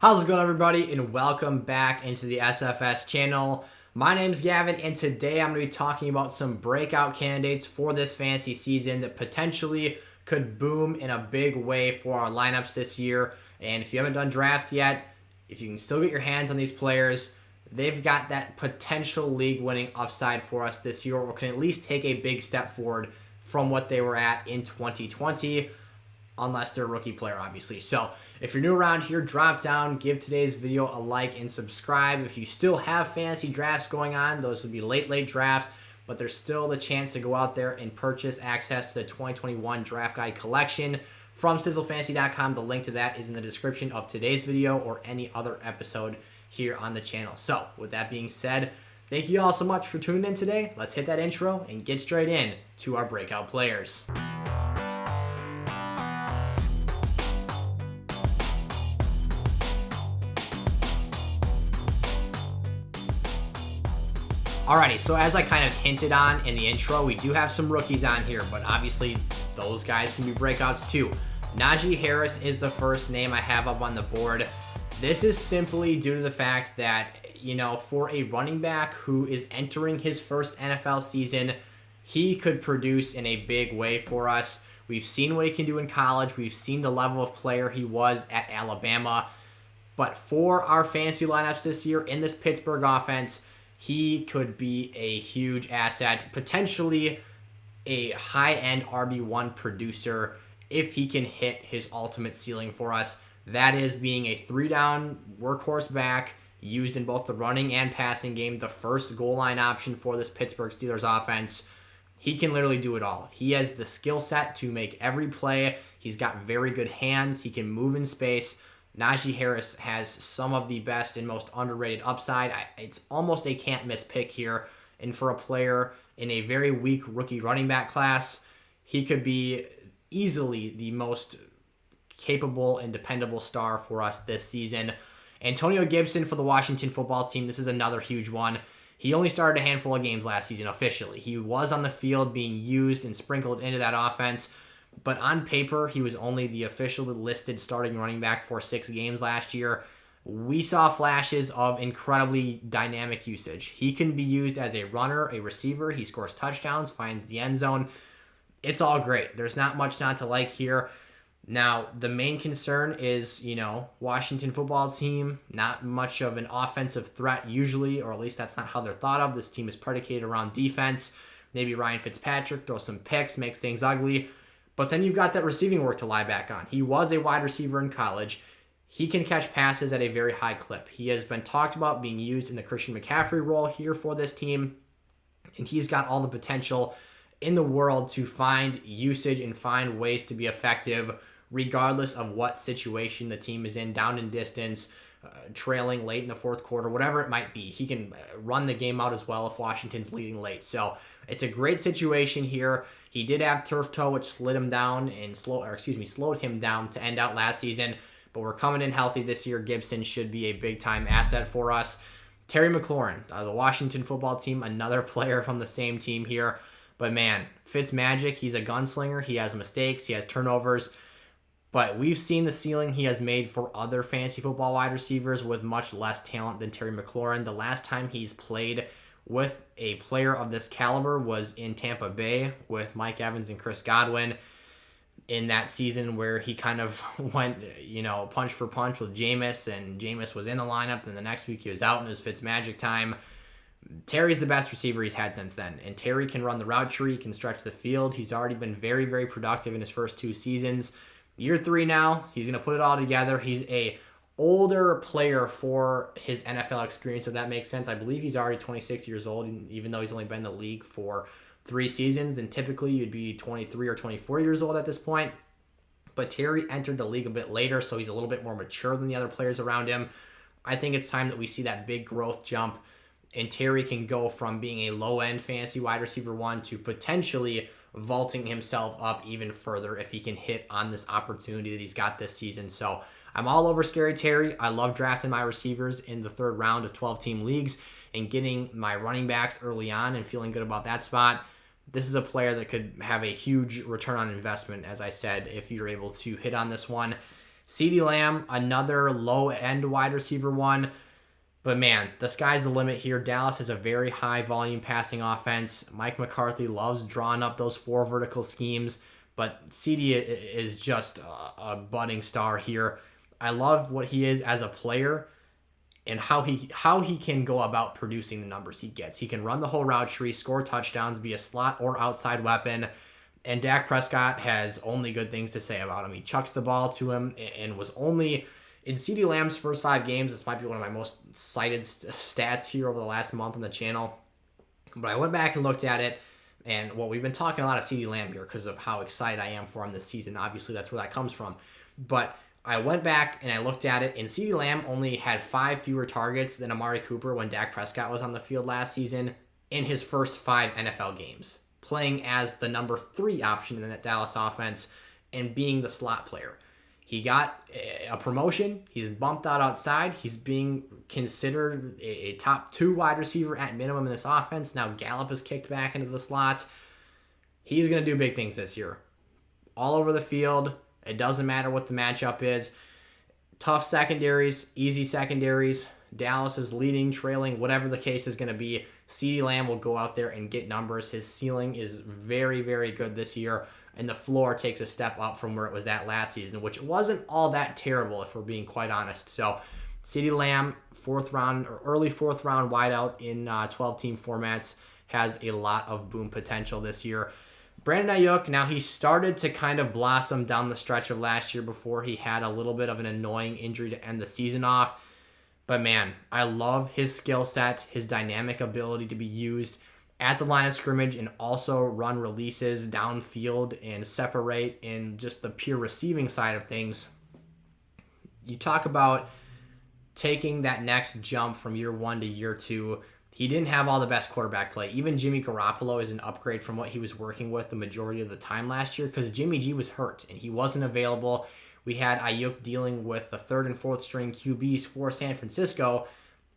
How's it going, everybody, and welcome back into the SFS channel. My name's Gavin, and today I'm going to be talking about some breakout candidates for this fantasy season that potentially could boom in a big way for our lineups this year. And if you haven't done drafts yet, if you can still get your hands on these players, they've got that potential league-winning upside for us this year, or can at least take a big step forward from what they were at in 2020. Unless they're a rookie player, obviously. So if you're new around here, drop down, give today's video a like, and subscribe. If you still have fantasy drafts going on, those would be late drafts, but there's still the chance to go out there and purchase access to the 2021 Draft Guide Collection from sizzlefantasy.com. The link to that is in the description of today's video or any other episode here on the channel. So with that being said, thank you all so much for tuning in today. Let's hit that intro and get straight in to our breakout players. Alrighty, so as I kind of hinted on in the intro, we do have some rookies on here, but obviously those guys can be breakouts too. Najee Harris is the first name I have up on the board. This is simply due to the fact that, for a running back who is entering his first NFL season, he could produce in a big way for us. We've seen what he can do in college. We've seen the level of player he was at Alabama. But for our fantasy lineups this year in this Pittsburgh offense, he could be a huge asset, potentially a high-end RB1 producer if he can hit his ultimate ceiling for us. That is being a three-down workhorse back used in both the running and passing game, the first goal line option for this Pittsburgh Steelers offense. He can literally do it all. He has the skill set to make every play. He's got very good hands. He can move in space. Najee Harris has some of the best and most underrated upside. It's almost a can't-miss pick here. And for a player in a very weak rookie running back class, he could be easily the most capable and dependable star for us this season. Antonio Gibson for the Washington football team. This is another huge one. He only started a handful of games last season officially. He was on the field being used and sprinkled into that offense. But on paper, he was only the officially listed starting running back for 6 games last year. We saw flashes of incredibly dynamic usage. He can be used as a runner, a receiver. He scores touchdowns, finds the end zone. It's all great. There's not much not to like here. Now, the main concern is, Washington football team, not much of an offensive threat usually, or at least that's not how they're thought of. This team is predicated around defense. Maybe Ryan Fitzpatrick throws some picks, makes things ugly. But then you've got that receiving work to lie back on. He was a wide receiver in college. He can catch passes at a very high clip. He has been talked about being used in the Christian McCaffrey role here for this team. And he's got all the potential in the world to find usage and find ways to be effective regardless of what situation the team is in, down in distance, trailing late in the fourth quarter, whatever it might be. He can run the game out as well if Washington's leading late. So it's a great situation here. He did have turf toe, which slowed him down to end out last season. But we're coming in healthy this year. Gibson should be a big-time asset for us. Terry McLaurin, the Washington football team, another player from the same team here. But man, Fitzmagic, he's a gunslinger. He has mistakes. He has turnovers. But we've seen the ceiling he has made for other fantasy football wide receivers with much less talent than Terry McLaurin. The last time he's played with a player of this caliber was in Tampa Bay with Mike Evans and Chris Godwin in that season where he kind of went, punch for punch with Jameis, and Jameis was in the lineup, and the next week he was out and it was Fitzmagic time. Terry's the best receiver he's had since then, and Terry can run the route tree, can stretch the field. He's already been very, very productive in his first 2 seasons. Year 3 now, he's going to put it all together. He's a older player for his NFL experience, if that makes sense. I believe he's already 26 years old, even though he's only been in the league for 3 seasons, and typically you'd be 23 or 24 years old at this point. But Terry entered the league a bit later, so he's a little bit more mature than the other players around him. I think it's time that we see that big growth jump, and Terry can go from being a low-end fantasy wide receiver 1 to potentially vaulting himself up even further if he can hit on this opportunity that he's got this season. So I'm all over Scary Terry. I love drafting my receivers in the 3rd round of 12-team leagues and getting my running backs early on and feeling good about that spot. This is a player that could have a huge return on investment, as I said, if you're able to hit on this one. Ceedee Lamb, another low-end wide receiver one. But man, the sky's the limit here. Dallas has a very high volume passing offense. Mike McCarthy loves drawing up those 4 vertical schemes, but Ceedee is just a budding star here. I love what he is as a player and how he can go about producing the numbers he gets. He can run the whole route tree, score touchdowns, be a slot or outside weapon. And Dak Prescott has only good things to say about him. He chucks the ball to him and was only... In Ceedee Lamb's first 5 games, this might be one of my most cited stats here over the last month on the channel. But I went back and looked at it, and we've been talking a lot of Ceedee Lamb here because of how excited I am for him this season. Obviously, that's where that comes from. But I went back and I looked at it, and Ceedee Lamb only had 5 fewer targets than Amari Cooper when Dak Prescott was on the field last season in his first 5 NFL games, playing as the number 3 option in that Dallas offense and being the slot player. He got a promotion. He's bumped out outside. He's being considered a top 2 wide receiver at minimum in this offense. Now Gallup is kicked back into the slot. He's going to do big things this year. All over the field. It doesn't matter what the matchup is. Tough secondaries, easy secondaries. Dallas is leading, trailing, whatever the case is going to be. Ceedee Lamb will go out there and get numbers. His ceiling is very, very good this year. And the floor takes a step up from where it was at last season, which wasn't all that terrible if we're being quite honest. So Ceedee Lamb, 4th round or early 4th round wideout in 12-team formats, has a lot of boom potential this year. Brandon Aiyuk, now he started to kind of blossom down the stretch of last year before he had a little bit of an annoying injury to end the season off. But man, I love his skill set, his dynamic ability to be used at the line of scrimmage and also run releases downfield and separate in just the pure receiving side of things. You talk about taking that next jump from year 1 to year 2. He didn't have all the best quarterback play. Even Jimmy Garoppolo is an upgrade from what he was working with the majority of the time last year because Jimmy G was hurt and he wasn't available. We had Aiyuk dealing with the 3rd and 4th string QBs for San Francisco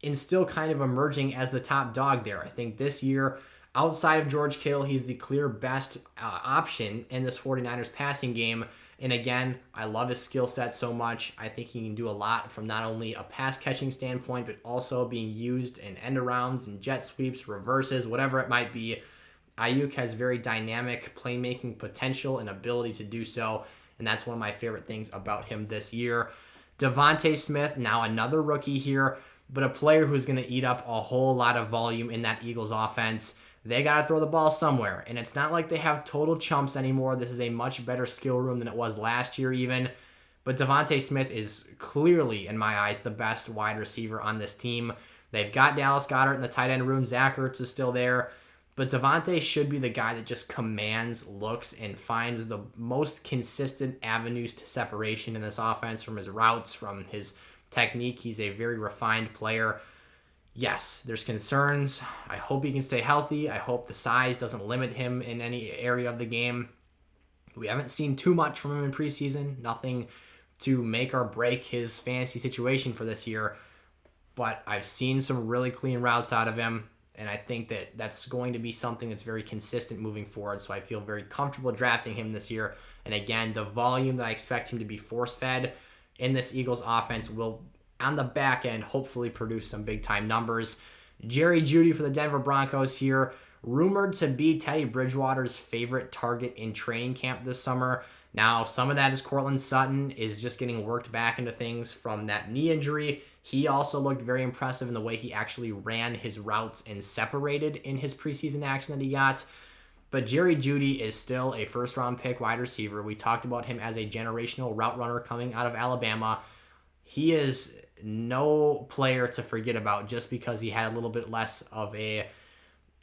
and still kind of emerging as the top dog there. I think this year, outside of George Kittle, he's the clear best option in this 49ers passing game. And again, I love his skill set so much. I think he can do a lot from not only a pass catching standpoint, but also being used in end arounds and jet sweeps, reverses, whatever it might be. Aiyuk has very dynamic playmaking potential and ability to do so. And that's one of my favorite things about him this year. Devonta Smith, now another rookie here, but a player who's going to eat up a whole lot of volume in that Eagles offense. They got to throw the ball somewhere. And it's not like they have total chumps anymore. This is a much better skill room than it was last year even. But Devonta Smith is clearly, in my eyes, the best wide receiver on this team. They've got Dallas Goedert in the tight end room. Zach Ertz is still there. But Devonta should be the guy that just commands looks and finds the most consistent avenues to separation in this offense from his routes, from his technique. He's a very refined player. Yes, there's concerns. I hope he can stay healthy. I hope the size doesn't limit him in any area of the game. We haven't seen too much from him in preseason. Nothing to make or break his fantasy situation for this year. But I've seen some really clean routes out of him. And I think that that's going to be something that's very consistent moving forward. So I feel very comfortable drafting him this year. And again, the volume that I expect him to be force-fed in this Eagles offense will, on the back end, hopefully produce some big-time numbers. Jerry Jeudy for the Denver Broncos here. Rumored to be Teddy Bridgewater's favorite target in training camp this summer. Now, some of that is Courtland Sutton is just getting worked back into things from that knee injury. He also looked very impressive in the way he actually ran his routes and separated in his preseason action that he got. But Jerry Jeudy is still a first-round pick wide receiver. We talked about him as a generational route runner coming out of Alabama. He is no player to forget about just because he had a little bit less of a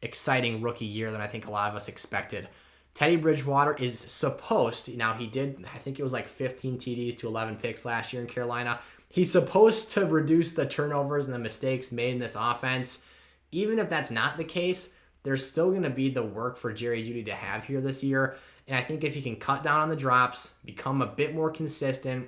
exciting rookie year than I think a lot of us expected. Teddy Bridgewater is supposed, now he did, I think it was like 15 TDs to 11 picks last year in Carolina. He's supposed to reduce the turnovers and the mistakes made in this offense. Even if that's not the case, there's still going to be the work for Jerry Jeudy to have here this year. And I think if he can cut down on the drops, become a bit more consistent,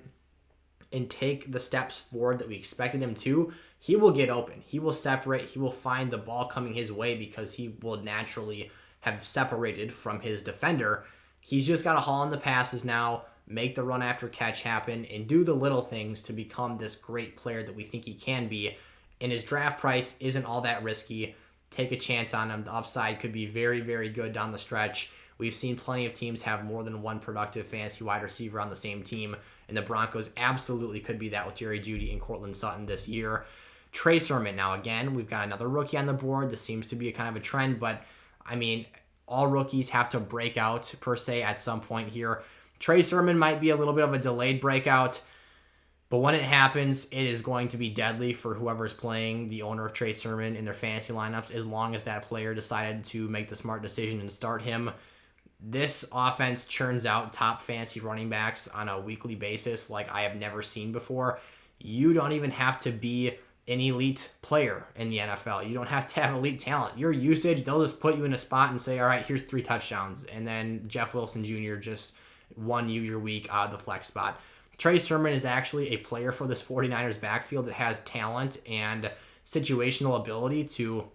and take the steps forward that we expected him to, he will get open. He will separate. He will find the ball coming his way because he will naturally have separated from his defender. He's just got to haul in the passes now, make the run after catch happen, and do the little things to become this great player that we think he can be. And his draft price isn't all that risky. Take a chance on him. The upside could be very, very good down the stretch. We've seen plenty of teams have more than one productive fantasy wide receiver on the same team, and the Broncos absolutely could be that with Jerry Jeudy and Courtland Sutton this year. Trey Sermon, now again, we've got another rookie on the board. This seems to be a kind of a trend, but I mean, all rookies have to break out per se at some point here. Trey Sermon might be a little bit of a delayed breakout, but when it happens, it is going to be deadly for whoever's playing the owner of Trey Sermon in their fantasy lineups, as long as that player decided to make the smart decision and start him. This offense churns out top fantasy running backs on a weekly basis like I have never seen before. You don't even have to be an elite player in the NFL. You don't have to have elite talent. Your usage, they'll just put you in a spot and say, all right, here's 3 touchdowns. And then Jeff Wilson Jr. just won you your week out of the flex spot. Trey Sermon is actually a player for this 49ers backfield that has talent and situational ability to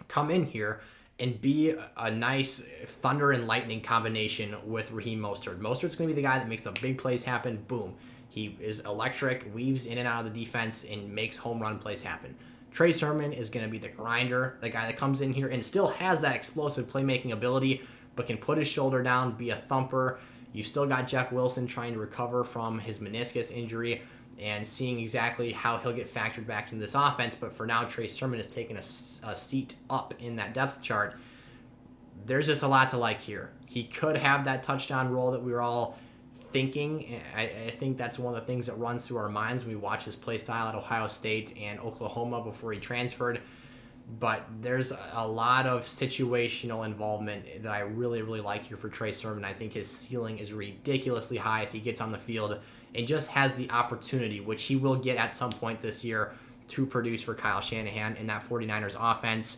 come in here and be a nice thunder and lightning combination with Raheem Mostert. Mostert's going to be the guy that makes the big plays happen. Boom. He is electric, weaves in and out of the defense, and makes home run plays happen. Trey Sermon is going to be the grinder, the guy that comes in here and still has that explosive playmaking ability, but can put his shoulder down, be a thumper. You still got Jeff Wilson trying to recover from his meniscus injury and seeing exactly how he'll get factored back into this offense. But for now, Trey Sermon has taken a seat up in that depth chart. There's just a lot to like here. He could have that touchdown role that we were all thinking. I think that's one of the things that runs through our minds when we watch his play style at Ohio State and Oklahoma before he transferred. But there's a lot of situational involvement that I really, really like here for Trey Sermon. I think his ceiling is ridiculously high if he gets on the field and just has the opportunity, which he will get at some point this year, to produce for Kyle Shanahan in that 49ers offense.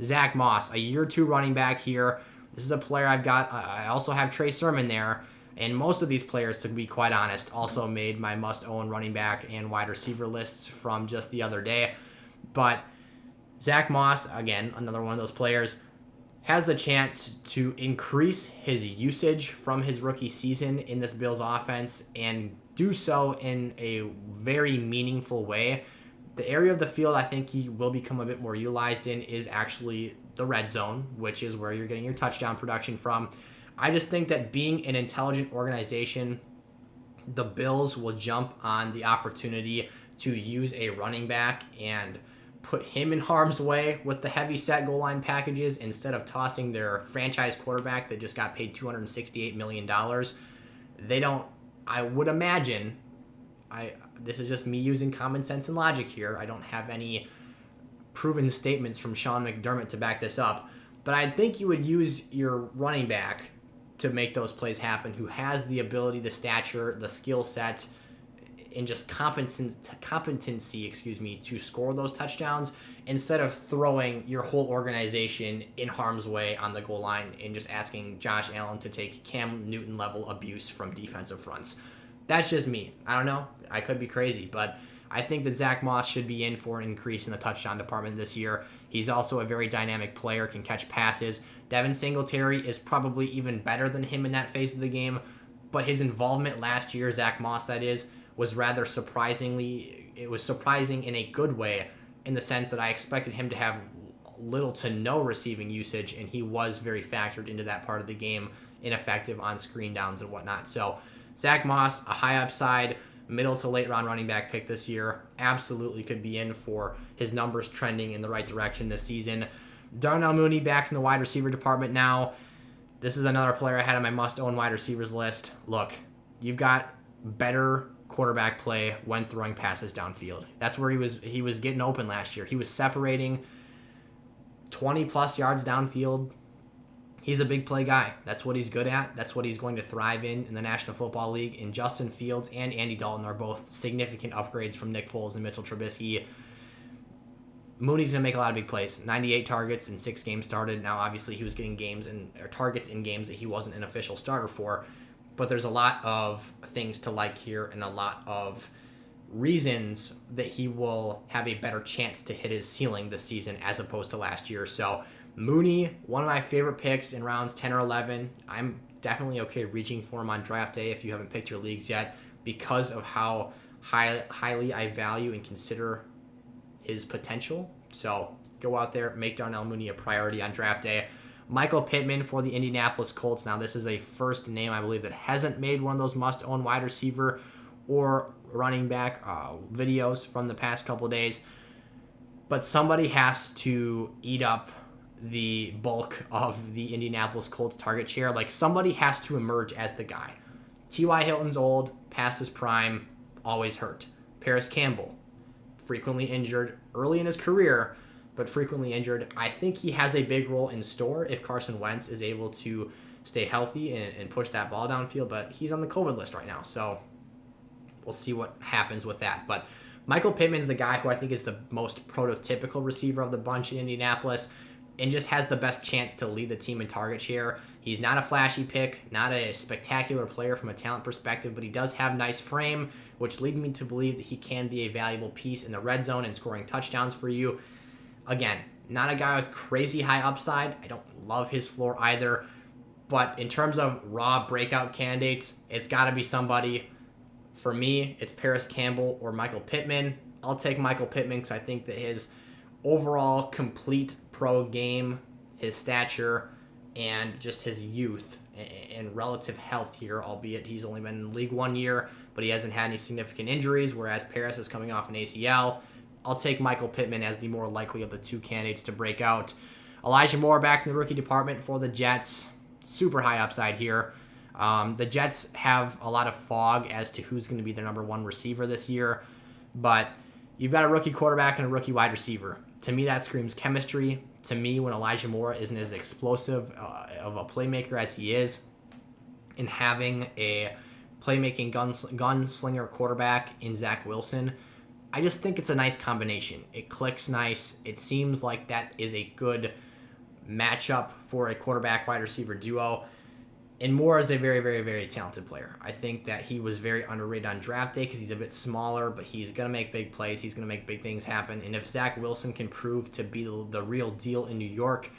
Zack Moss, a year 2 running back here. This is a player I've got. I also have Trey Sermon there. And most of these players, to be quite honest, also made my must-own running back and wide receiver lists from just the other day. But Zack Moss, again, another one of those players, has the chance to increase his usage from his rookie season in this Bills offense and do so in a very meaningful way. The area of the field I think he will become a bit more utilized in is actually the red zone, which is where you're getting your touchdown production from. I just think that being an intelligent organization, the Bills will jump on the opportunity to use a running back and put him in harm's way with the heavy set goal line packages instead of tossing their franchise quarterback that just got paid $268 million. They don't, I would imagine, this is just me using common sense and logic here. I don't have any proven statements from Sean McDermott to back this up, but I think you would use your running back to make those plays happen, who has the ability, the stature, the skill set, and just competency, to score those touchdowns instead of throwing your whole organization in harm's way on the goal line and just asking Josh Allen to take Cam Newton level abuse from defensive fronts. That's just me. I don't know. I could be crazy, but I think that Zack Moss should be in for an increase in the touchdown department this year. He's also a very dynamic player, can catch passes. Devin Singletary is probably even better than him in that phase of the game, but his involvement last year, Zack Moss that is, was rather surprising in a good way, in the sense that I expected him to have little to no receiving usage, and he was very factored into that part of the game, ineffective on screen downs and whatnot. So Zack Moss, a high upside, middle to late round running back pick this year, absolutely could be in for his numbers trending in the right direction this season. Darnell Mooney back in the wide receiver department now. This is another player I had on my must-own wide receivers list. Look, you've got better quarterback play when throwing passes downfield. That's where he was getting open last year. He was separating 20 plus yards downfield. He's a big play guy. That's what he's good at. That's what he's going to thrive in the National Football League. And Justin Fields and Andy Dalton are both significant upgrades from Nick Foles and Mitchell Trubisky. Mooney's going to make a lot of big plays. 98 targets in 6 games started. Now, obviously, he was getting targets in games that he wasn't an official starter for. But there's a lot of things to like here and a lot of reasons that he will have a better chance to hit his ceiling this season as opposed to last year. So Mooney, one of my favorite picks in rounds 10 or 11. I'm definitely okay reaching for him on draft day if you haven't picked your leagues yet, because of how highly I value and consider his potential. So go out there, make Darnell Mooney a priority on draft day. Michael Pittman for the Indianapolis Colts. Now, this is a first name, I believe, that hasn't made one of those must-own wide receiver or running back videos from the past couple days. But somebody has to eat up the bulk of the Indianapolis Colts target share. Like, somebody has to emerge as the guy. T.Y. Hilton's old, past his prime, always hurt. Paris Campbell, frequently injured early in his career, but frequently injured. I think he has a big role in store if Carson Wentz is able to stay healthy and push that ball downfield, but he's on the COVID list right now, so we'll see what happens with that. But Michael Pittman's the guy who I think is the most prototypical receiver of the bunch in Indianapolis and just has the best chance to lead the team in target share. He's not a flashy pick, not a spectacular player from a talent perspective, but he does have nice frame, which leads me to believe that he can be a valuable piece in the red zone and scoring touchdowns for you. Again, not a guy with crazy high upside. I don't love his floor either. But in terms of raw breakout candidates, it's got to be somebody. For me, it's Paris Campbell or Michael Pittman. I'll take Michael Pittman because I think that his overall complete pro game, his stature, and just his youth and relative health here, albeit he's only been in the league 1 year, but he hasn't had any significant injuries, whereas Paris is coming off an ACL. I'll take Michael Pittman as the more likely of the two candidates to break out. Elijah Moore back in the rookie department for the Jets. Super high upside here. The Jets have a lot of fog as to who's going to be their number one receiver this year, but you've got a rookie quarterback and a rookie wide receiver. To me, that screams chemistry. To me, when Elijah Moore isn't as explosive of a playmaker as he is, and having a playmaking gunslinger quarterback in Zach Wilson, I just think it's a nice combination. It clicks nice. It seems like that is a good matchup for a quarterback-wide receiver duo. And Moore is a very, very, very talented player. I think that he was very underrated on draft day because he's a bit smaller, but he's going to make big plays. He's going to make big things happen. And if Zach Wilson can prove to be the real deal in New York,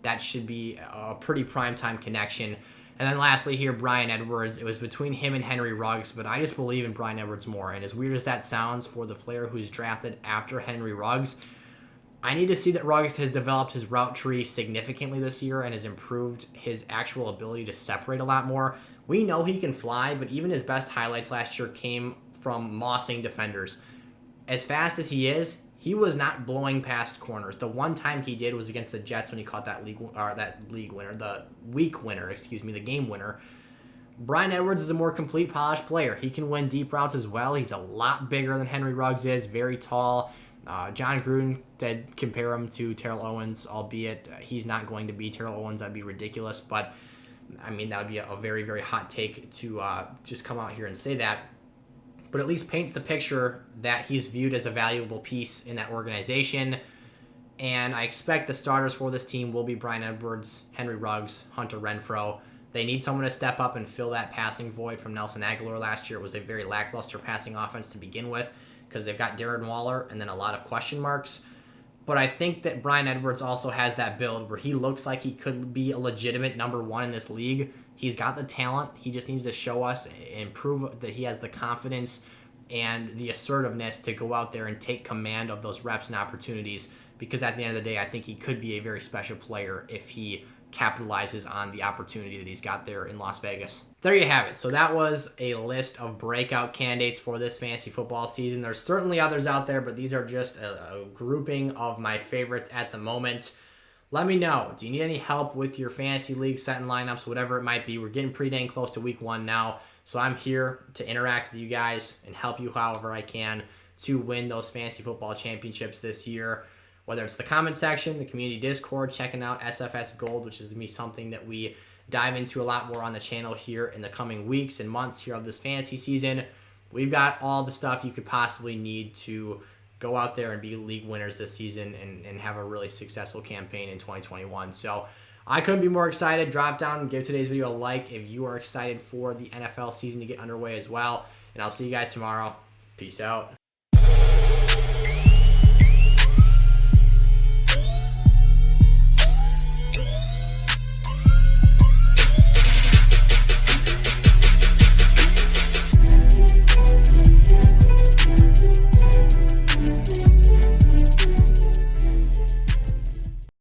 that should be a pretty primetime connection. And then lastly here, Bryan Edwards. It was between him and Henry Ruggs, but I just believe in Bryan Edwards more. And as weird as that sounds for the player who's drafted after Henry Ruggs, I need to see that Ruggs has developed his route tree significantly this year and has improved his actual ability to separate a lot more. We know he can fly, but even his best highlights last year came from mossing defenders. As fast as he is, he was not blowing past corners. The one time he did was against the Jets when he caught the game winner. Bryan Edwards is a more complete, polished player. He can win deep routes as well. He's a lot bigger than Henry Ruggs is, very tall. John Gruden did compare him to Terrell Owens, albeit he's not going to be Terrell Owens. That'd be ridiculous. But, I mean, that would be a very, very hot take to just come out here and say that. But at least paints the picture that he's viewed as a valuable piece in that organization. And I expect the starters for this team will be Bryan Edwards, Henry Ruggs, Hunter Renfrow. They need someone to step up and fill that passing void from Nelson Aguilar last year. It was a very lackluster passing offense to begin with because they've got Darren Waller and then a lot of question marks. But I think that Bryan Edwards also has that build where he looks like he could be a legitimate number one in this league. He's got the talent. He just needs to show us and prove that he has the confidence and the assertiveness to go out there and take command of those reps and opportunities, because at the end of the day, I think he could be a very special player if he capitalizes on the opportunity that he's got there in Las Vegas. There you have it. So that was a list of breakout candidates for this fantasy football season. There's certainly others out there, but these are just a grouping of my favorites at the moment. Let me know. Do you need any help with your fantasy league, setting lineups, whatever it might be? We're getting pretty dang close to week 1 now, so I'm here to interact with you guys and help you however I can to win those fantasy football championships this year. Whether it's the comment section, the community Discord, checking out SFS Gold, which is going to be something that we dive into a lot more on the channel here in the coming weeks and months here of this fantasy season. We've got all the stuff you could possibly need to go out there and be league winners this season and have a really successful campaign in 2021. So I couldn't be more excited. Drop down and give today's video a like if you are excited for the NFL season to get underway as well. And I'll see you guys tomorrow. Peace out.